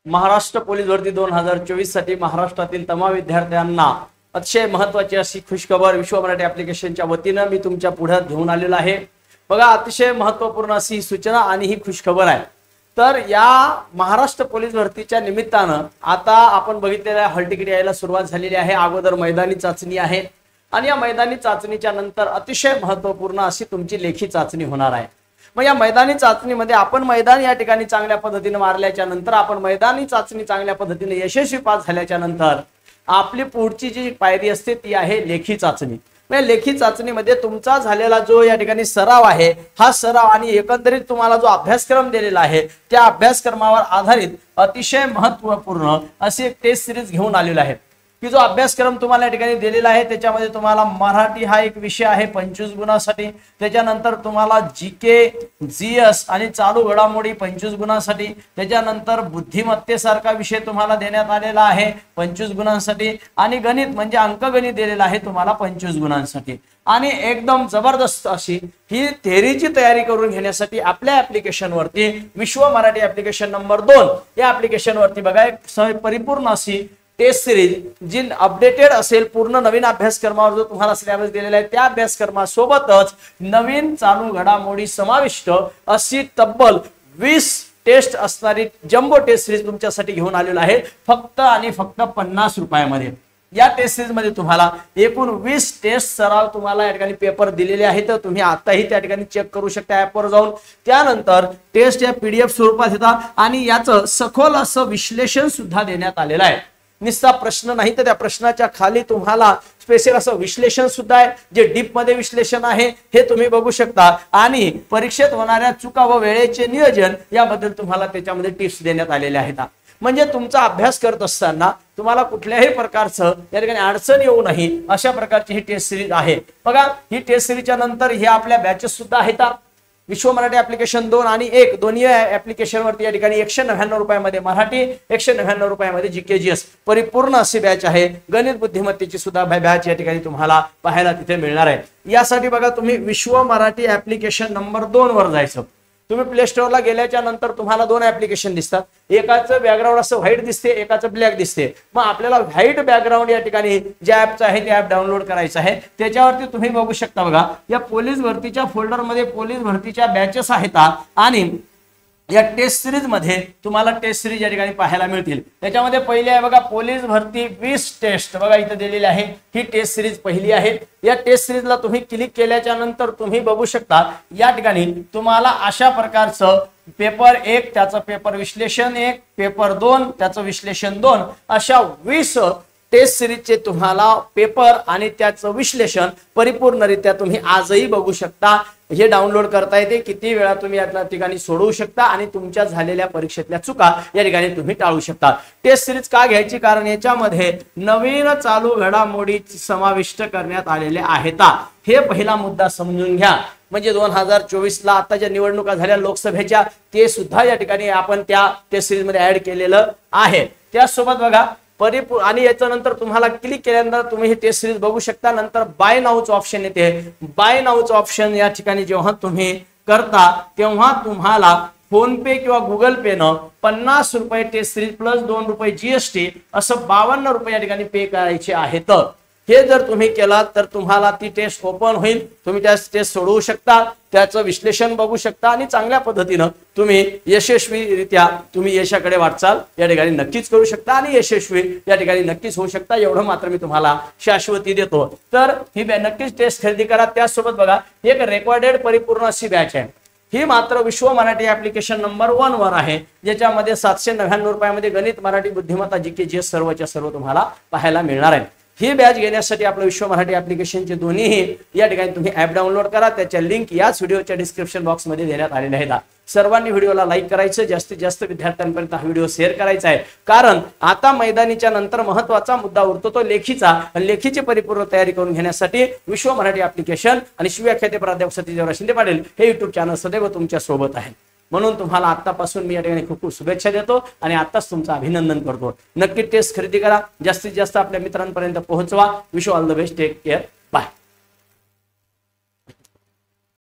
Maharashtra police भरती 2024 साठी महाराष्ट्रातील तमाम विद्यार्थ्यांना अतिशय महत्त्वाची अशी खुशखबर विश्व मराठी ऍप्लिकेशनच्या वतीने मी तुमच्या पुढे घेऊन आलेलो आहे। बघा, अतिशय महत्त्वपूर्ण अशी सूचना आणि ही खुशखबर आहे। तर या महाराष्ट्र पोलीस भरतीच्या निमित्तानं आता आपण बघितलेल्या हॉल तिकीट यायला सुरुवात झालेली आहे। अगोदर मैदानी चाचणी आहे आणि या मैदानी चाचणीच्या नंतर अतिशय महत्त्वपूर्ण अशी तुमची लेखी चाचणी होणार आहे। मग या मैदानी चाचणीमध्ये आपण मैदान या ठिकाणी चांगल्या पद्धतीने मारल्याच्या नंतर आपण मैदानी चाचणी चांगल्या पद्धतीने यशस्वी पास झाल्याच्या नंतर आपली पुढची जी पायरी असते ती आहे लेखी चाचणी। म्हणजे लेखी चाचणीमध्ये तुमचा झालेला जो या ठिकाणी सराव आहे, हा सराव आणि एकंदरीत तुम्हाला जो अभ्यासक्रम दिलेला आहे त्या अभ्यासक्रमावर आधारित अतिशय महत्त्वपूर्ण अशी एक टेस्ट सिरीज घेऊन आलेला आहे की जो अभ्यासक्रम तुम्हाला या ठिकाणी दिलेला आहे त्याच्यामध्ये तुम्हाला मराठी हा एक विषय आहे 25 गुणांसाठी, त्याच्यानंतर तुम्हाला जीके, जीएस आणि चालू घडामोडी 25 गुणांसाठी, त्याच्यानंतर बुद्धिमत्तेसारखा विषय तुम्हाला देण्यात आलेला आहे 25 गुणांसाठी आणि गणित म्हणजे अंकगणित दिलेला आहे तुम्हाला 25 गुणांसाठी। आणि एकदम जबरदस्त अशी ही थेअरीची तयारी करून घेण्यासाठी आपल्या ऍप्लिकेशन वरती विश्व मराठी ऍप्लिकेशन नंबर 2 या ऍप्लिकेशन वरती बघा एक परिपूर्ण अशी टेस्ट सिरीज जी अपडेटेड असेल, पूर्ण नवीन अभ्यासक्रमावर जो तुम्हाला सिलेबस दिलेला आहे त्या अभ्यासक्रमासोबतच नवीन चालू घडामोडी समाविष्ट अशी तब्बल 20 टेस्ट असणारी जम्बो टेस्ट सिरीज तुमच्यासाठी घेऊन आलेला आहे फक्त आणि फक्त 50 रुपयामध्ये। या टेस्ट सिरीज मध्ये तुम्हाला एकूण 20 टेस्ट सराव तुम्हाला या ठिकाणी पेपर दिलेले आहेत, तर तुम्ही आताही त्या ठिकाणी चेक करू शकता ऍपवर जाऊन। त्यानंतर टेस्ट या पीडीएफ स्वरूपात येतात आणि याचं सखोल असं विश्लेषण सुद्धा देण्यात आलेलं आहे। निस्ता प्रश्न नाही तर त्या प्रश्नाच्या खाली तुम्हाला स्पेशल असं विश्लेषण सुद्धा आहे, जे डीप मध्ये विश्लेषण आहे हे तुम्ही बघू शकता आणि परीक्षेत होणाऱ्या चुका व वेळेचे नियोजन याबद्दल तुम्हाला त्याच्यामध्ये टिप्स देण्यात आलेले आहेत। म्हणजे तुमचा अभ्यास करत असताना तुम्हाला कुठल्याही प्रकारचं या ठिकाणी अडचण येऊ नये अशा प्रकारची ही टेस्ट सिरीज आहे। बघा, ही टेस्ट सिरीजच्या नंतर हे आपल्या बॅचेस सुद्धा आहेत विश्व मराठी ऍप्लिकेशन 2 आणि 1 दोन्ही ऍप्लिकेशन वरती या ठिकाणी 199 रुपयामध्ये मराठी, 199 रुपयामध्ये जीके जीएस परिपूर्ण अशी बॅच आहे। गणित बुद्धिमत्तेची सुद्धा बॅच या ठिकाणी तुम्हाला पाहायला तिथे मिळणार आहे। यासाठी बघा, तुम्ही विश्व मराठी ऍप्लिकेशन नंबर 2 वर जायचं। तुम्ही प्ले स्टोअरला गेल्याच्या नंतर तुम्हाला 2 ऍप्लिकेशन दिसतात, एकाचं बॅकग्राऊंड असं व्हाईट दिसते, एकाचं ब्लॅक दिसते। मग आपल्याला व्हाईट बॅकग्राऊंड या ठिकाणी ज्या ऍपचं आहे ते ऍप डाउनलोड करायचं आहे। त्याच्यावरती तुम्ही बघू शकता बघा, या पोलीस भरतीच्या फोल्डर मध्ये पोलीस भरतीच्या बॅचेस आहेत आणि या टेस्ट सिरीज मध्ये तुम्हाला टेस्ट सिरीज या ठिकाणी पाहायला मिळतील। त्याच्यामध्ये पहिली आहे बघा पोलीस भरती 20 टेस्ट, बघा इथे दिलेली आहे, ही टेस्ट सिरीज पहिली आहे। या टेस्ट सिरीजला तुम्ही क्लिक केल्याच्या नंतर तुम्ही बघू शकता या ठिकाणी तुम्हाला अशा प्रकारचं पेपर 1 त्याचं पेपर विश्लेषण 1, पेपर 2 त्याचं विश्लेषण 2 अशा 20 टेस्ट सिरीजचे तुम्हाला पेपर आणि त्याचं विश्लेषण परिपूर्णरित्या तुम्ही आजही बघू शकता। हे डाउनलोड करता येते, किती वेळा तुम्ही या ठिकाणी सोडवू शकता आणि तुमच्या झालेल्या परीक्षेतल्या चुका या ठिकाणी तुम्ही टाळू शकता। टेस्ट सिरीज का घ्यायची, कारण याच्यामध्ये नवीन चालू घडामोडी समाविष्ट करण्यात आलेले आहेत। हे पहिला मुद्दा समजून घ्या। म्हणजे 2024 ला आता ज्या निवडणुका झाल्या लोकसभेच्या ते सुद्धा या ठिकाणी आपण त्या टेस्ट सिरीज मध्ये ऍड केलेलं आहे। त्यासोबत बघा आणि याच्यानंतर तुम्हाला क्लिक केल्यानंतर तुम्ही ही टेस्ट सिरीज बघू शकता। नंतर बाय नाऊचं ऑप्शन येते, बाय नाऊचं ऑप्शन या ठिकाणी जेव्हा तुम्ही करता तेव्हा तुम्हाला फोन पे किंवा गुगल पे न 50 रुपये टेस्ट सिरीज प्लस 2 रुपये जीएसटी असं 52 रुपये या ठिकाणी पे करायचे आहेत। हे जर तुम्ही केला तर तुम्हाला ती टेस्ट ओपन होईल, तुम्ही त्या टेस्ट सोडवू शकता, त्याचं विश्लेषण बघू शकता आणि चांगल्या पद्धतीनं तुम्ही यशस्वीरित्या तुम्ही यशाकडे वाटचाल या ठिकाणी नक्कीच करू शकता आणि यशस्वी या ठिकाणी नक्कीच होऊ शकता, एवढं मात्र मी तुम्हाला शाश्वती देतो। तर ही नक्कीच टेस्ट खरेदी करा। त्यासोबत बघा एक रेकॉर्डेड परिपूर्ण अशी बॅच आहे, ही मात्र विश्व मराठी ऍप्लिकेशन नंबर 1 वर आहे, ज्याच्यामध्ये 799 रुपयामध्ये गणित, मराठी, बुद्धिमत्ता, जीके जीएस सर्वच्या सर्व तुम्हाला पाहायला मिळणार आहे। ही बॅच घेण्यासाठी आपलं विश्व मराठी ऍप्लिकेशनचे दोन्हीही या ठिकाणी तुम्ही ऍप डाउनलोड करा, त्याच्या लिंक याच व्हिडिओच्या डिस्क्रिप्शन बॉक्स मध्ये देण्यात आलेल्या आहेत। सर्वांनी व्हिडिओला लाईक करायचं, जास्तीत जास्त विद्यार्थ्यांपर्यंत हा व्हिडिओ शेअर करायचा आहे, कारण आता मैदानीच्या नंतर महत्त्वाचा मुद्दा उरतो तो लेखीचा। लेखीची परिपूर्ण तयारी करून घेण्यासाठी विश्व मराठी ऍप्लिकेशन आणि शिवव्याख्याते प्राध्यापक सतीश शिंदे पाटील हे युट्यूब चॅनल सदैव तुमच्या सोबत आहे। म्हणून तुम्हाला आतापासून मी या ठिकाणी खूप खूप शुभेच्छा देतो आणि आताच तुमचं अभिनंदन करतो। नक्की टेस्ट खरेदी करा, जास्तीत जास्त आपल्या मित्रांपर्यंत पोहोचवा। Wish all the best, take care, bye.